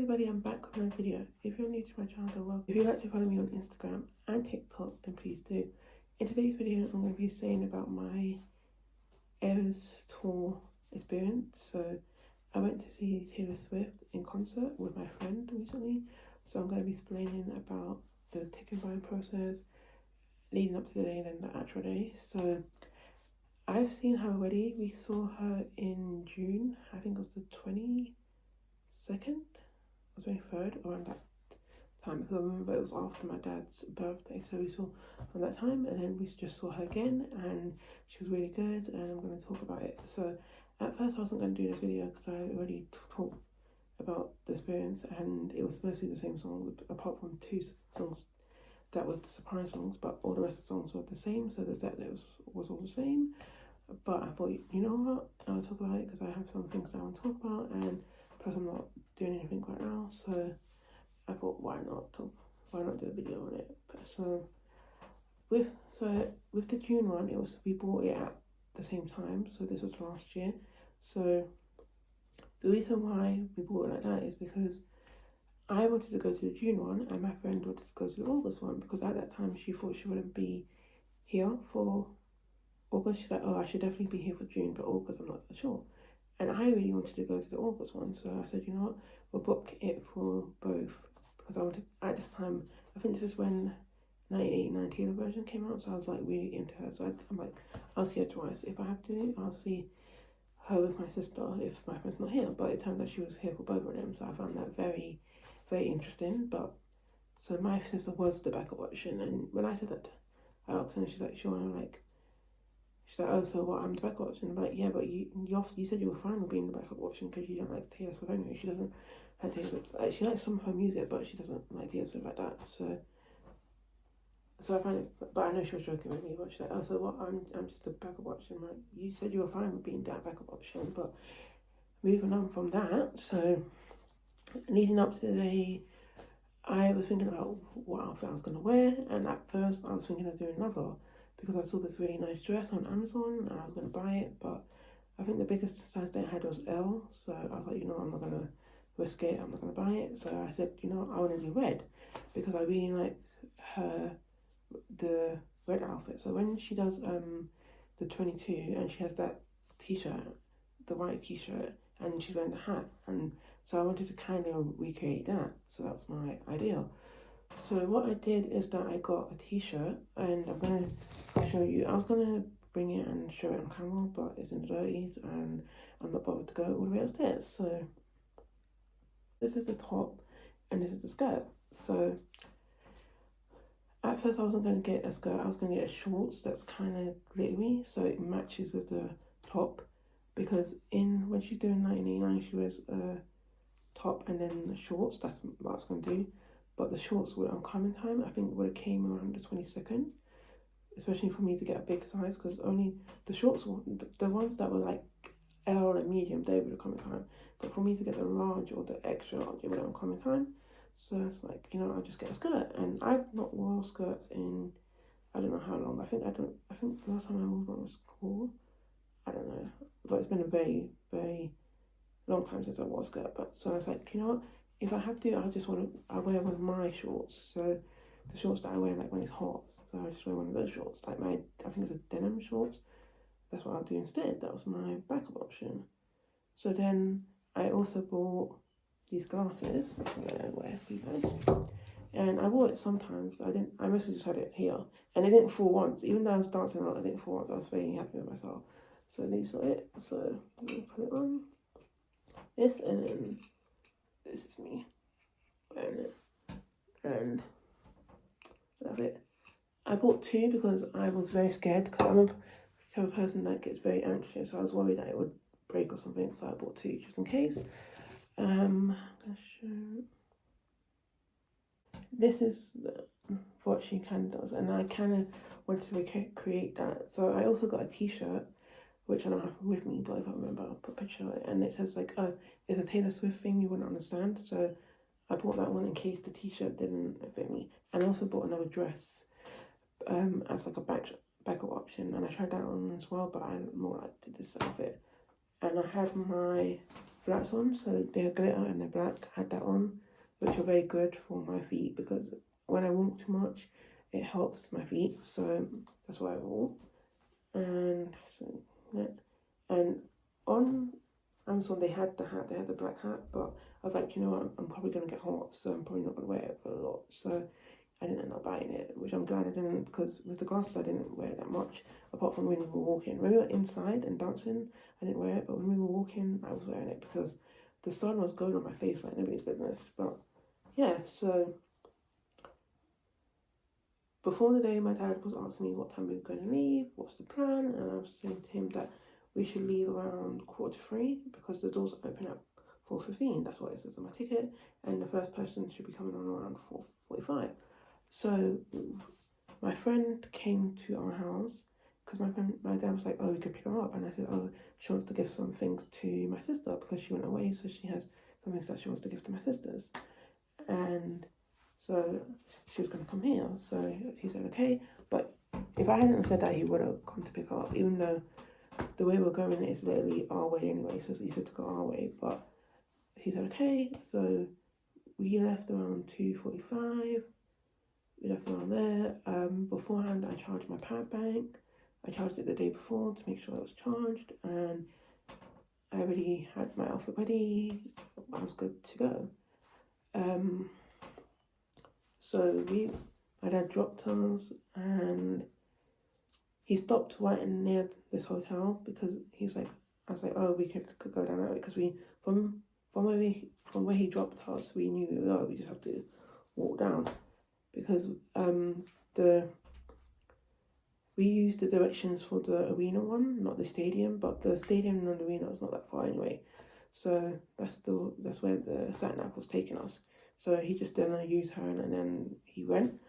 everybody, I'm back with another video. If you're new to my channel, then welcome. If you'd like to follow me on Instagram and TikTok, then please do. In today's video, I'm going to be saying about my Eras tour experience. So I went to see Taylor Swift in concert with my friend recently. So I'm going to be explaining about the ticket buying process leading up to the day and then the actual day. So I've seen her already. We saw her in June. I think it was the 22nd or 23rd, around that time, because I remember it was after my dad's birthday, so we saw on that time, and then we just saw her again, and she was really good, and I'm going to talk about it. So at first I wasn't going to do this video because I already talked about the experience, and it was mostly the same songs apart from two songs that were the surprise songs, but all the rest of the songs were the same, so the set list was all the same. But I thought, you know what, I'll talk about it because I have some things I want to talk about, and plus I'm not doing anything right now, so I thought, why not do a video on it? So with the June one, we bought it at the same time, so this was last year. So the reason why we bought it like that is because I wanted to go to the June one and my friend wanted to go to the August one, because at that time she thought she wouldn't be here for August. She's like, oh, I should definitely be here for June, but August I'm not so sure. And I really wanted to go to the August one, so I said, you know what, we'll book it for both, because I wanted, at this time, I think this is when 1989 Taylor version came out, so I was like really into her. So I'm like, I'll see her twice. If I have to, I'll see her with my sister if my friend's not here. But it turned out she was here for both of them, so I found that very, very interesting. But so my sister was the backup option, and when I said that, I asked her, and she's like, sure, and I'm like, she's like, oh, so what, I'm the backup option? I'm like, yeah, but you said you were fine with being the backup option because you don't like Taylor Swift anyway. She doesn't like Taylor Swift. Like, she likes some of her music, but she doesn't like Taylor Swift like that. So I find it, but I know she was joking with me, but she's like, oh, so what, I'm just a backup option. I'm like, you said you were fine with being that backup option, but moving on from that, so leading up to the day, I was thinking about what outfit I was going to wear, and at first I was thinking of doing another, because I saw this really nice dress on Amazon and I was going to buy it, but I think the biggest size they had was L, so I was like, you know, I'm not going to risk it, I'm not going to buy it. So I said, you know, I want to do red, because I really liked the red outfit. So when she does the 22 and she has that t-shirt, the white t-shirt, and she's wearing the hat, and so I wanted to kind of recreate that, so that's my idea. So what I did is that I got a t-shirt, and I'm going to show you. I was going to bring it and show it on camera, but it's in the dirties and I'm not bothered to go all the way upstairs. So this is the top and this is the skirt. So at first I wasn't going to get a skirt, I was going to get shorts that's kind of glittery so it matches with the top, because when she's doing 1989 she wears a top and then the shorts. That's what I was going to do. But the shorts would come in time. I think it would have came around the 22nd, especially for me to get a big size, because only the shorts, the ones that were like L and medium, they would have come in time. But for me to get the large or the extra large, it would have come in time. So it's like, you know, I'll just get a skirt. And I've not worn skirts in, I don't know how long. I think the last time I wore one was school. I don't know. But it's been a very, very long time since I wore a skirt. But so I was like, you know what? If I have to, I wear one of my shorts. So the shorts that I wear like when it's hot. So I just wear one of those shorts. Like I think it's a denim shorts. That's what I'll do instead. That was my backup option. So then I also bought these glasses, which I'm gonna wear for you guys. And I wore it sometimes. I mostly just had it here. And it didn't fall once. Even though I was dancing a lot, it didn't fall once. I was very happy with myself. So these are it. So I'm gonna put it on. This, and then this is me wearing it, and I love it. I bought two because I was very scared, because I'm a type of person that gets very anxious, so I was worried that it would break or something, so I bought two just in case. I'm gonna show. This is what she kind of does, and I kind of wanted to recreate that. So I also got a t-shirt, which I don't have with me, but if I remember, I'll put a picture of it. And it says like, oh, it's a Taylor Swift thing, you wouldn't understand. So I bought that one in case the t-shirt didn't fit me. And I also bought another dress as like a backup option. And I tried that on as well, but I more liked this outfit. And I had my flats on, so they're glitter and they're black. I had that on, which are very good for my feet because when I walk too much, it helps my feet. So that's why I wore. And so, yeah. And on Amazon, they had the hat, they had the black hat, but I was like, you know what, I'm probably gonna get hot, so I'm probably not gonna wear it for a lot. So I didn't end up buying it, which I'm glad I didn't, because with the glasses I didn't wear it that much, apart from when we were walking. When we were inside and dancing, I didn't wear it, but when we were walking, I was wearing it because the sun was going on my face like nobody's business. But yeah, so before the day, my dad was asking me what time we were going to leave, what's the plan, and I was saying to him that we should leave around 2:45 because the doors open at 4:15. That's what it says on my ticket, and the first person should be coming on around 4:45. So my friend came to our house because my dad was like, oh, we could pick her up, and I said, oh, she wants to give some things to my sister because she went away, so she has some things that she wants to give to my sisters, and so she was going to come here. So he said okay, but if I hadn't said that, he would have come to pick her up, even though the way we're going is literally our way anyway, so it's easier to go our way. But he said okay, so we left around 2:45. We left around there. Beforehand, I charged my power bank. I charged it the day before to make sure it was charged, and I already had my outfit ready. I was good to go. So my dad dropped us, and he stopped right near this hotel because he's like, I was like, oh, we could go down that way because from where he dropped us, we knew we just have to walk down because we used the directions for the arena one, not the stadium, but the stadium and the arena is not that far anyway. So that's where the sat nav was taking us. So he just didn't use her, and then he went.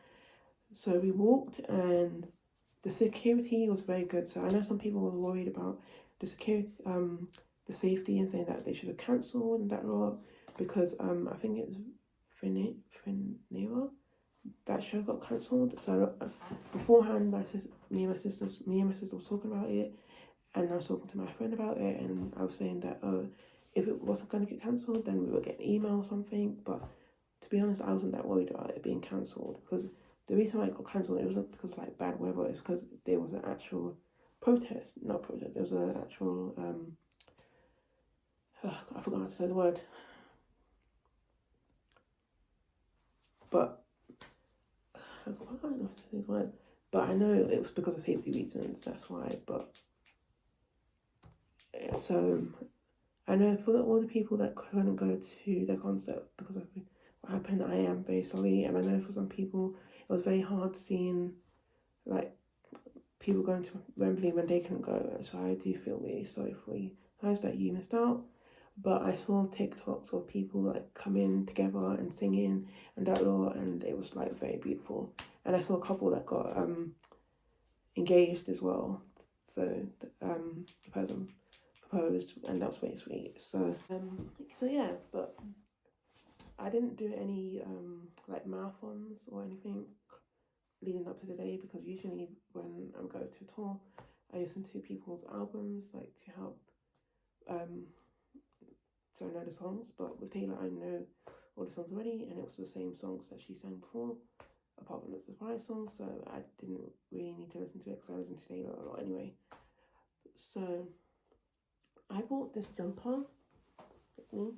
So we walked, and the security was very good. So I know some people were worried about the security, the safety, and saying that they should have cancelled and that lot because I think it's Finera, that show got cancelled. So beforehand, me and my sister was talking about it, and I was talking to my friend about it, and I was saying that if it wasn't going to get cancelled, then we would get an email or something. But to be honest, I wasn't that worried about it being cancelled because the reason why it got cancelled, it wasn't because like bad weather, it's because there was an actual protest. Not protest, there was an actual I forgot how to say the word, but I don't know how to say the word, but I know it was because of safety reasons, that's why. But so I know for all the people that couldn't go to the concert because of what happened, I am very sorry. And I know for some people it was very hard seeing like people going to Wembley when they couldn't go. So I do feel really sorry for you guys that you missed out. But I saw TikToks of people like coming together and singing and that lot, and it was like very beautiful. And I saw a couple that got engaged as well. So the person proposed, and that was very sweet. So yeah, but I didn't do any like marathons or anything leading up to the day because usually when I'm going to a tour, I listen to people's albums like to help so I know the songs. But with Taylor, I know all the songs already, and it was the same songs that she sang before, apart from the surprise song. So I didn't really need to listen to it because I listen to Taylor a lot anyway. So I bought this jumper with me,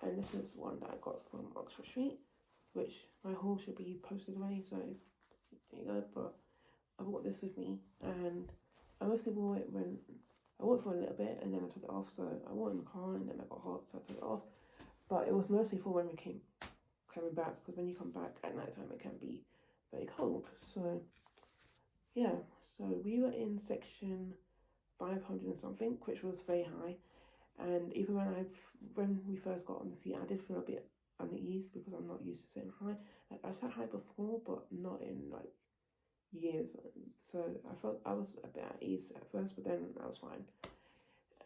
and this is one that I got from Oxford Street, which my haul should be posted away, so there you go. But I bought this with me, and I mostly wore it when I wore it for a little bit, and then I took it off. So I wore it in the car, and then I got hot, so I took it off. But it was mostly for when we coming back, because when you come back at night time, it can be very cold. So yeah, so we were in section 500 and something, which was very high. And even when we first got on the seat, I did feel a bit unease because I'm not used to sitting high. Like I've sat high before, but not in like years. So I felt I was a bit at ease at first, but then I was fine.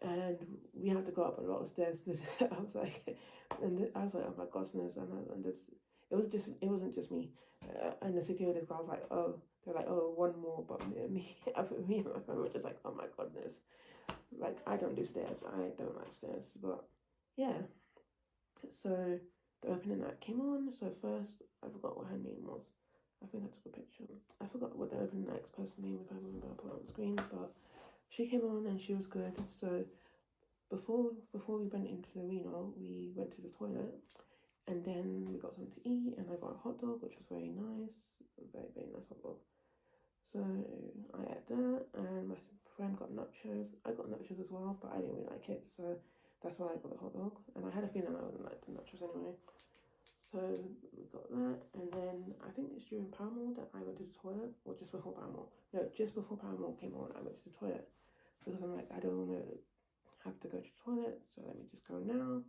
And we had to go up a lot of stairs. I was like, oh my goodness, and this, it wasn't just me. And the security guard was like, oh, they're like, oh, one more, but me and my friend were just like, oh my goodness. Like, I don't do stairs. I don't like stairs. But yeah, so the opening act came on. So first, I forgot what her name was. I think I took a picture. I forgot what the opening act's person name, if I remember, I'll put it on the screen. But she came on and she was good. So before we went into the arena, we went to the toilet, and then we got something to eat, and I got a hot dog, which was very nice, very very nice hot dog. So I ate that, and my friend got nachos. I got nachos as well, but I didn't really like it, so that's why I got the hot dog. And I had a feeling I wouldn't like the nachos anyway. So we got that, and then I think it's during Paramore that I went to the toilet, or just before Paramore. No, just before Paramore came on, I went to the toilet because I'm like, I don't want to have to go to the toilet, so let me just go now.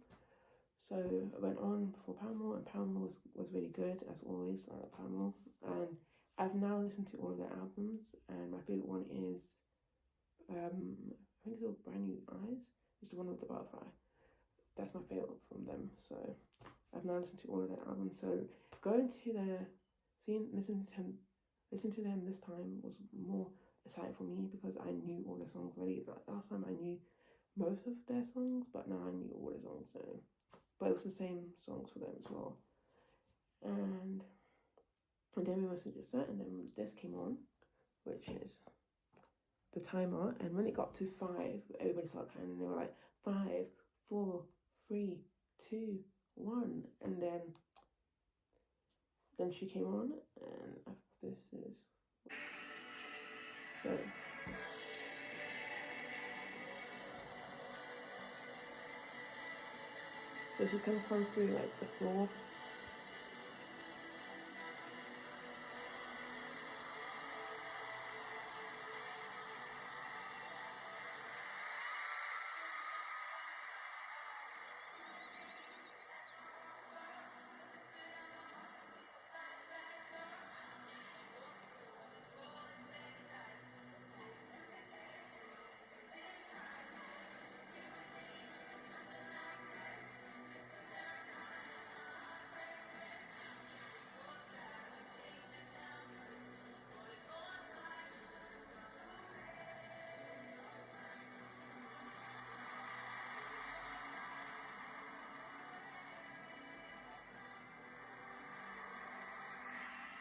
So I went on before Paramore, and Paramore was really good, as always. I like Paramore. And I've now listened to all of their albums, and my favourite one is, I think it's called Brand New Eyes. It's the one with the butterfly. That's my favourite from them. So I've now listened to all of their albums. So going to their, listening to them this time was more exciting for me because I knew all their songs already. Like last time I knew most of their songs, but now I knew all their songs. So, but it was the same songs for them as well. And then we must have just set, and then this came on, which is the timer. And when it got to 5, everybody started counting, and they were like 5, 4, 3, 2, 1, and then she came on, and this is so. So she's gonna come through like the floor.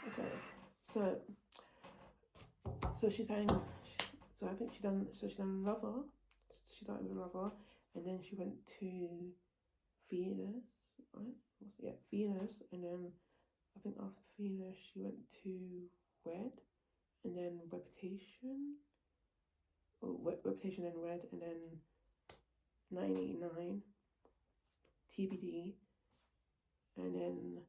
Okay, so she sang. So I think she done. So she done Lover. She started with Lover, and then she went to Venus, right? Yeah, Venus, and then I think after Venus she went to Red, and then Reputation. Oh, Reputation and Red, and then 989, TBD, and then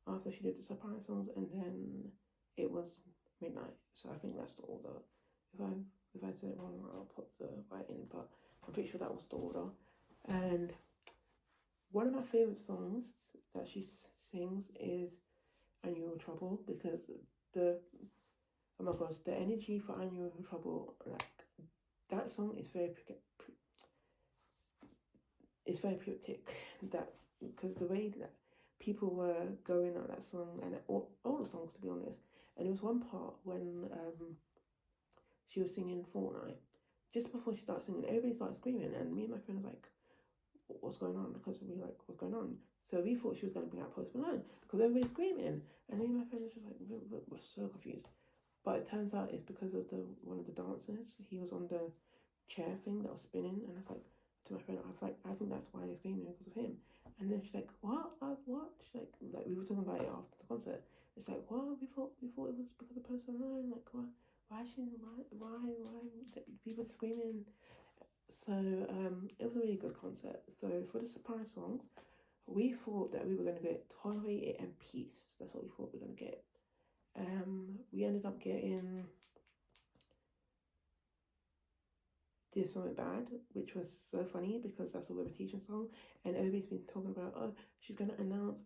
after she did the surprise songs, and then it was Midnight. So I think that's the order. If I said it wrong, I'll put the right in, but I'm pretty sure that was the order. And one of my favourite songs that she sings is Annual Trouble, because oh my gosh, the energy for Annual Trouble, like, that song is very cryptic, that, because the way that people were going on that song, and all the songs to be honest, and there was one part when she was singing Fortnite, just before she started singing, everybody started screaming, and me and my friend was like, what's going on? Because we were like, what's going on? So we thought she was going to bring out Post Malone, because everybody's screaming, and me and my friend was just like, we're so confused. But it turns out it's because of one of the dancers. He was on the chair thing that was spinning, and I was like, to my friend, I was like, I think that's why they're screaming, because of him. And then she's like, what? What? She's like we were talking about it after the concert. It's like, what? We thought it was because of Post Malone. Like, why people screaming? So it was a really good concert. So for the surprise songs, we thought that we were going to get Tolerate It and Peace. That's what we thought we were going to get. We ended up getting Did Something Bad, which was so funny because that's a Reputation song, and everybody's been talking about, oh, she's going to announce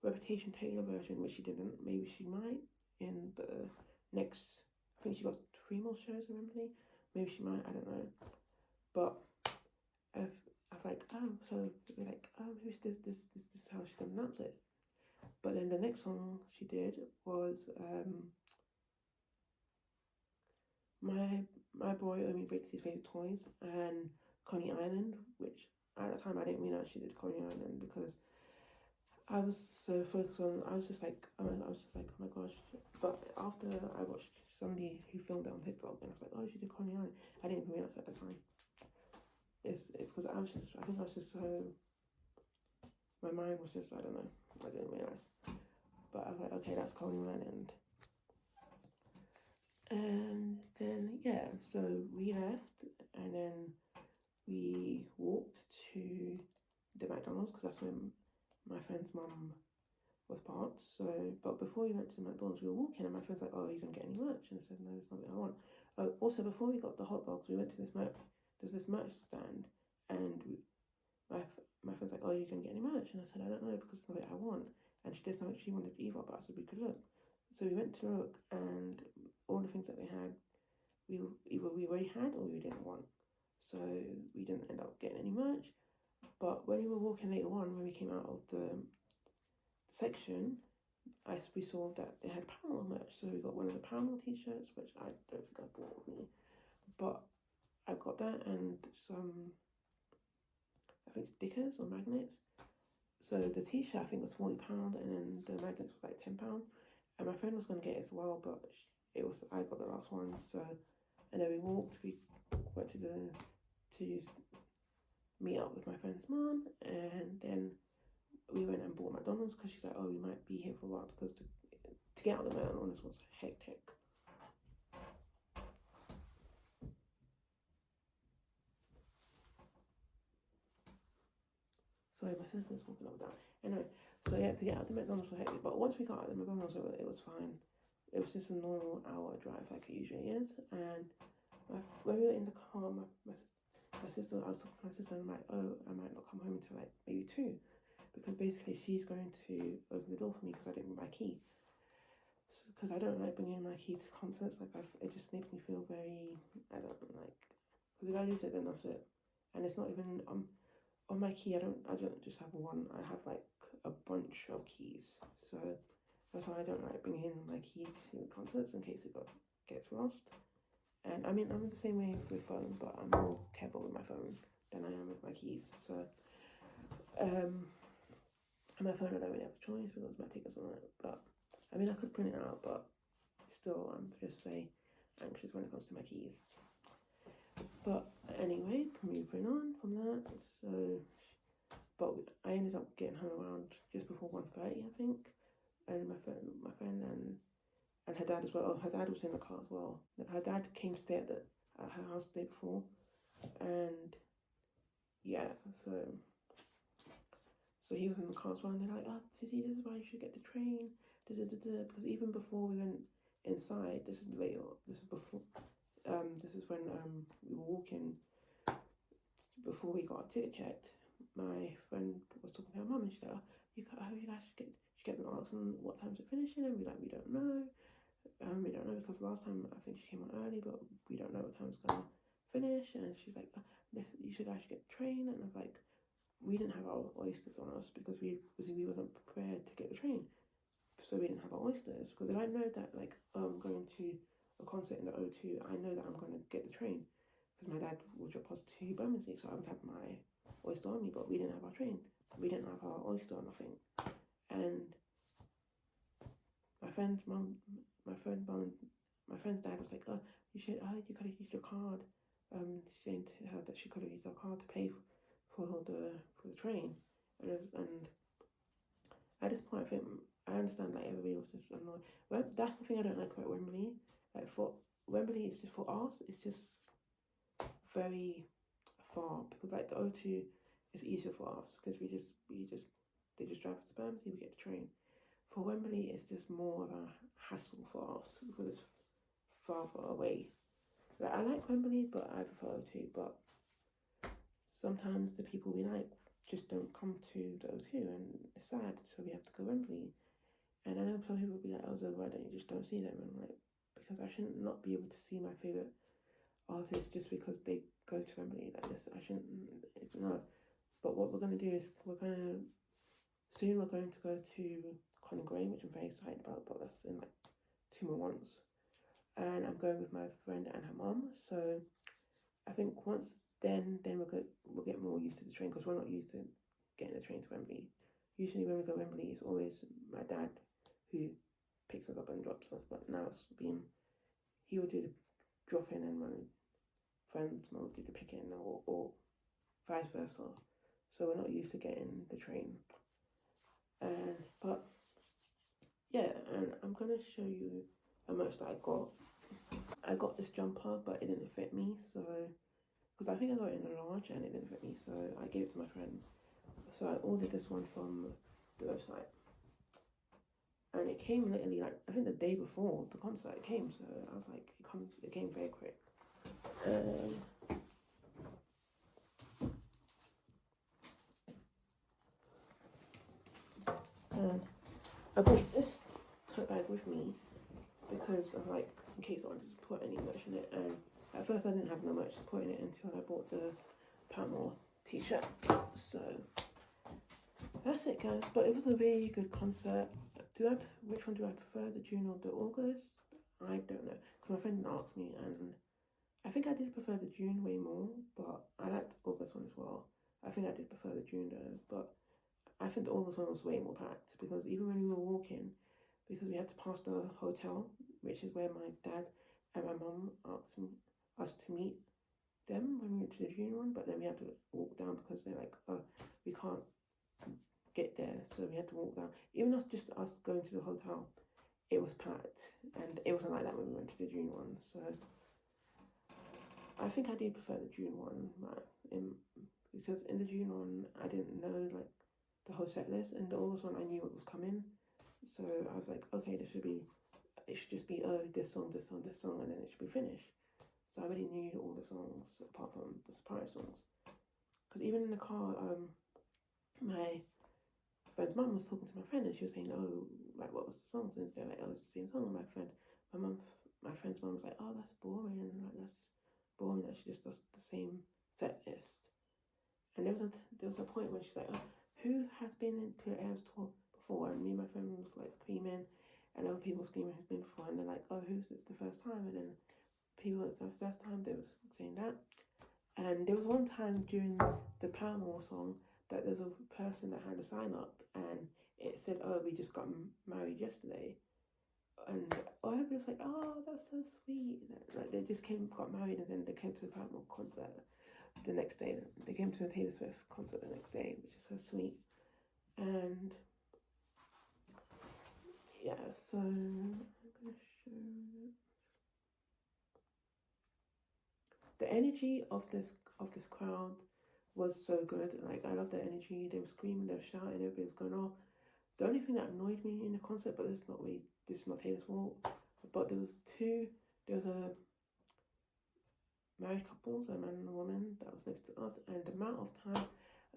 Reputation Taylor version, which she didn't. Maybe she might in the next, I think she got 3 more shows in Wembley. Maybe she might, I don't know. But I was like, oh, so we're like, oh, maybe this is how she's going to announce it. But then the next song she did was My Boy Only Breaks His Favorite Toys and Coney Island, which at the time I didn't realize she did Coney Island because I was so focused on. I was just like, oh my gosh. But after I watched somebody who filmed it on TikTok, and I was like, oh, she did Coney Island. I didn't even realize at the time. It's because I think I was just so. My mind was just, I don't know. I didn't realize. But I was like, okay, that's Coney Island. And then yeah, so we left, and then we walked to the McDonald's because that's when my friend's mum was parked. So, but before we went to the McDonald's, we were walking, and my friend's like, "Oh, are you gonna get any merch?" And I said, "No, there's nothing I want." Also, before we got the hot dogs, we went to this merch. There's this merch stand, and my friend's like, "Oh, are you gonna get any merch?" And I said, "I don't know because it's not what I want." And she did something she wanted either, but I said we could look. So we went to look, and all the things that they had, we already had or we didn't want. So we didn't end up getting any merch. But when we were walking later on, when we came out of the section, we saw that they had Paramore merch. So we got one of the Paramore t-shirts, which I don't think I bought with me. But I got that and some, I think, stickers or magnets. So the t-shirt I think was £40, and then the magnets were like £10. And my friend was going to get it as well, but I got the last one. So, and then we went to meet up with my friend's mum, and then we went and bought McDonald's because she's like, oh, we might be here for a while because to get out of the McDonald's was hectic. Sorry, my sister's walking up and down. Anyway, so yeah, to get out of the McDonald's was hectic, but once we got out of the McDonald's, it was fine. It was just a normal hour drive like it usually is, and when we were in the car, my sister, I was talking to my sister, and I'm like, oh, I might not come home until like maybe 2, because basically she's going to open the door for me because I didn't bring my key. Because I don't like bringing my key to concerts. Like it just makes me feel very, I don't like, because if I lose it, then that's it. And it's not even on my key. I don't just have one. I have like a bunch of keys. So that's why I don't like bringing my key to concerts in case it gets lost. And I mean, I'm the same way with phone, but I'm more careful with my phone than I am with my keys. So, and my phone, I don't really have a choice because my ticket's on it. But I mean, I could print it out, but still, I'm just very anxious when it comes to my keys. But anyway, moving on from that. So, but I ended up getting home around just before 1:30, I think. And my friend and her dad as well. Oh, her dad was in the car as well. Her dad came to stay at her house the day before, and yeah, so he was in the car as well. And they're like, "Oh, Titi, this is why you should get the train." Because even before we went inside, this is later. This is before. This is when we were walking. Before we got our ticket checked, my friend was talking to her mum, and she's like, "Oh, you guys should get them asking what time's it finishing?" And we're like, "We don't know." We don't know because last time I think she came on early, but we don't know what time it's gonna finish. And she's like, you should guys get the train. And I was like, we didn't have our oysters on us because we wasn't prepared to get the train, so we didn't have our oysters. Because if I know that like I'm going to a concert in the O2, I know that I'm gonna get the train because my dad will drop us to Bermondsey, so I would have my oyster on me. But we didn't have our train. We didn't have our oyster or nothing. And my friend's dad was like, "Oh, you could have used your card." Saying to her that she could have used her card to pay for the train, and at this point, I think I understand like everybody was just annoyed. Well, that's the thing I don't like about Wembley. Like for Wembley, it's just for us. It's just very far because like the O2 is easier for us because they just drive us to Bermondsey, we get the train. For Wembley, it's just more of a hassle for us because it's farther away. Like I like Wembley, but I prefer O2. But sometimes the people we like just don't come to the O2, and it's sad. So we have to go Wembley. And I know some people will be like, "Oh, so why don't you just don't see them?" And I'm like, because I shouldn't not be able to see my favourite artists just because they go to Wembley like this. I shouldn't. No. But what we're gonna do is we're going to go to Colin Gray, which I'm very excited about. But that's in like 2 more months. And I'm going with my friend and her mum. So I think once then we'll get more used to the train, because we're not used to getting the train to Wembley. Usually when we go to Wembley, it's always my dad who picks us up and drops us, but now it's been, he would do the drop-in and my friend's mum would do the pick-in, or vice versa. So we're not used to getting the train. But yeah, and I'm gonna show you how much that I got. I got this jumper, but it didn't fit me, so, because I think I got it in a large and it didn't fit me, so I gave it to my friend. So I ordered this one from the website, and it came literally like, I think the day before the concert it came, so I was like, it came very quick. And I brought this tote bag with me because of, like, in case I wanted to put any merch in it. And at first I didn't have no merch to put in it until I bought the Paramore t-shirt. So that's it, guys. But it was a really good concert. Which one do I prefer, the June or the August? I don't know, because my friend asked me, and I think I did prefer the June way more, but I liked the August one as well. I think I did prefer the June though, but I think the August one was way more packed, because even when we were walking, because we had to pass the hotel, which is where my dad and my mum asked us to meet them when we went to the June one, but then we had to walk down because they're like, oh, we can't get there, so we had to walk down. Even not just us going to the hotel, it was packed, and it wasn't like that when we went to the June one. So I think I do prefer the June one, because in the June one I didn't know like the whole set list, and the August one I knew what was coming, so I was like, okay, it should just be, oh, this song, this song, this song, and then it should be finished. So I already knew all the songs apart from the surprise songs, because even in the car, my friend's mum was talking to my friend, and she was saying, oh, like, what was the songs? And they're like, oh, it's the same song. And my friend's mum was like, oh, that's boring. Like, that's just boring that she just does the same set list. And there was a point when she's like, oh, who has been into the Eras tour before? And me and my friend was like screaming, and other people screaming who's been before. And they're like, oh, who's it's the first time? And then people, it's the first time, they was saying that. And there was one time during the Paramore song that there's a person that had a sign up, and it said, oh, we just got married yesterday. And everybody was like, oh, that's so sweet. Like, they just got married, and then they came to the Paramore concert the next day. They came to a Taylor Swift concert the next day, which is so sweet. And yeah, so I'm gonna show the energy of this crowd was so good. Like, I love the energy. They were screaming, they were shouting, everybody was going off. The only thing that annoyed me in the concert, but this is not Taylor's fault, but there was a married couples, a man and a woman, that was next to us, and the amount of time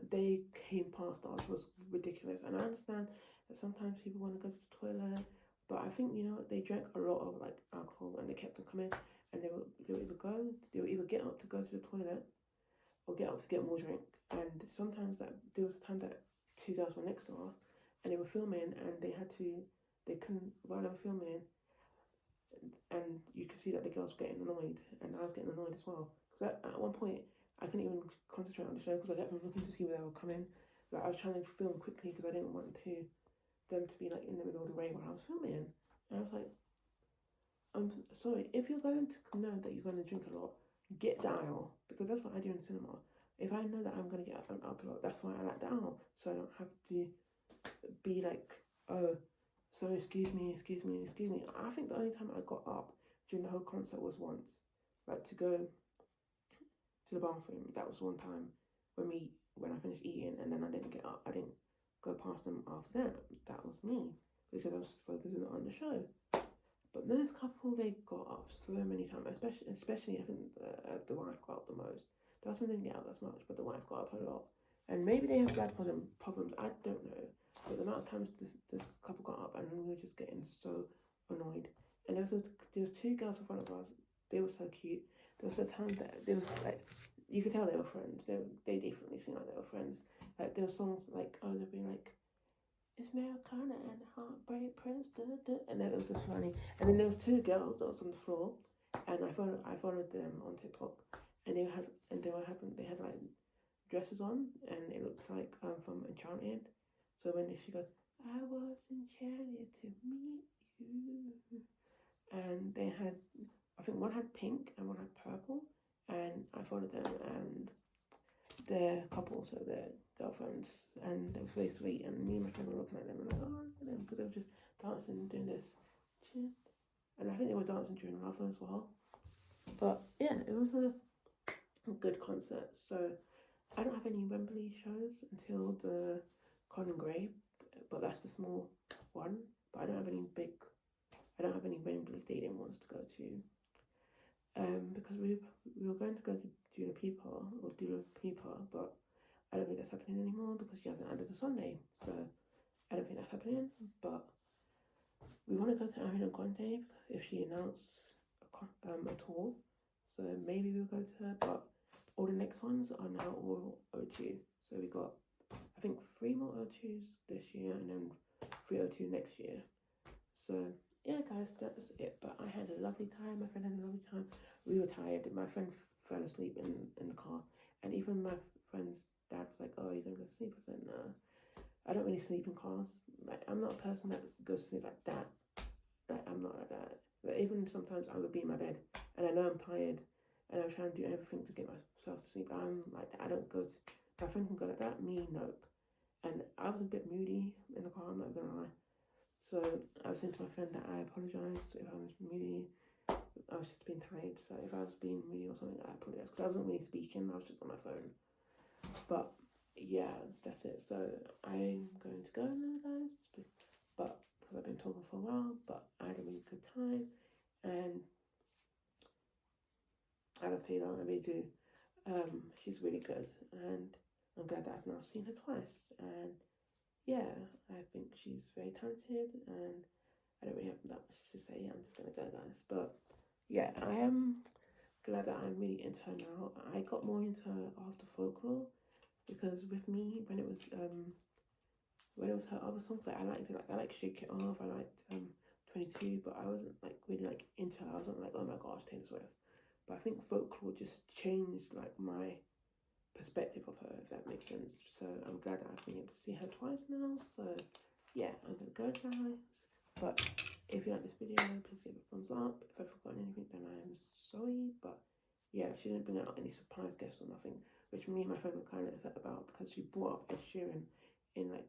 they came past us was ridiculous. And I understand that sometimes people want to go to the toilet, but I think, they drank a lot of like alcohol, and they kept on coming, and they would either get up to go to the toilet or get up to get more drink. And sometimes there was a time that two girls were next to us, and they were filming, and they couldn't, while they were filming, and you could see that the girls were getting annoyed, and I was getting annoyed as well, because at one point I couldn't even concentrate on the show because I kept looking to see where they were coming. Like, I was trying to film quickly because I didn't want them to be like in the middle of the rain while I was filming, and I was like, I'm sorry, if you're going to know that you're going to drink a lot, get the aisle, because that's what I do in cinema. If I know that I'm going to get up a lot, that's why I like the aisle, so I don't have to be like, oh, so excuse me. I think the only time I got up during the whole concert was once, like, to go to the bathroom. That was one time when I finished eating, and then I didn't get up. I didn't go past them after that. That was me, because I was focusing on the show. But this couple, they got up so many times, especially I think the wife got up the most. The husband didn't get up as much, but the wife got up a lot. And maybe they have blood problems, I don't know. But the amount of times this couple got up, and we were just getting so annoyed. And there was two girls in front of us. They were so cute. There was a time that there was like, you could tell they were friends. They definitely seemed like they were friends. Like, there were songs like, oh, they'd be like, it's Americana and Heartbreak Prince, and then it was just funny. And then there was two girls that was on the floor, and I followed them on TikTok, and they had like dresses on, and it looked like from Enchanted. So when she goes, I was enchanted to meet you, and they had, I think one had pink and one had purple, and I followed them, and they're couples, so they're girlfriends, and they were very sweet. And me and my friend were looking at them and like, oh, look at them, because they were just dancing, doing this, and I think they were dancing during Love as well. But yeah, it was a good concert. So I don't have any Wembley shows until the Colin Gray, but that's the small one. But I don't have any Wembley Stadium ones to go to. Because we were going to go to Dula Pipa, but I don't think that's happening anymore because she hasn't added a Sunday. So I don't think that's happening. But we want to go to Ariana Grande if she announced a tour. So maybe we'll go to her, but all the next ones are now all O2. So we got, I think, 3 more O2s this year and then 3 O2 next year. So yeah, guys, that's it. But I had a lovely time. My friend had a lovely time. We were tired. My friend fell asleep in the car, and even my friend's dad was like, "Oh, you're gonna go to sleep?" I said, "No, I don't really sleep in cars. Like, I'm not a person that goes to sleep like that. Like, I'm not like that. Like, even sometimes I would be in my bed, and I know I'm tired, and I'm trying to do everything to get myself to sleep. I'm like that. I don't go to. My friend can go like that. Me, nope. And I was a bit moody in the car. I'm not gonna lie. So I was saying to my friend that I apologised if I was moody. I was just being tired. So if I was being moody or something, I apologise because I wasn't really speaking. I was just on my phone. But yeah, that's it. So I'm going to go now, guys. But because I've been talking for a while, but I had a really good time, and I love Taylor. I really do. She's really good, and I'm glad that I've now seen her twice. And yeah, I think she's very talented, and I don't really have that much to say. I'm just gonna go, guys. But yeah, I am glad that I'm really into her now. I got more into her after Folklore because with me, when it was her other songs, like I liked it. Like I like Shake It Off. I liked 22, but I wasn't like really like into her. I wasn't like, oh my gosh, Taylor Swift. But I think Folklore just changed like my perspective of her, if that makes sense. So I'm glad that I've been able to see her twice now. So yeah, I'm gonna go, guys. But if you like this video, please give it a thumbs up. If I've forgotten anything, then I am sorry. But yeah, she didn't bring out any surprise guests or nothing, which me and my friend were kind of upset about because she brought up Ed Sheeran in like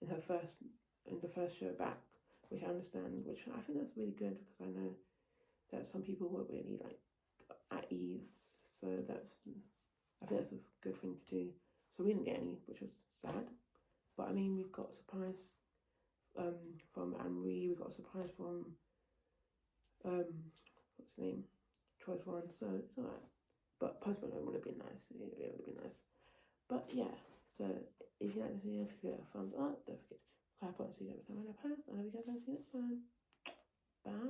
in the first show back, which I understand, which I think that's really good because I know that some people were really like at ease. So I think that's a good thing to do. So we didn't get any, which was sad. But I mean, we've got a surprise from Anne-Marie. We got a surprise from what's his name, Troye Sivan. So it's alright. But Post Malone would have been nice. It would have been nice. But yeah. So if you like this video, please give it a thumbs up. Don't forget to subscribe and see you next time when I post. I love you guys. I'll see you next time. Bye.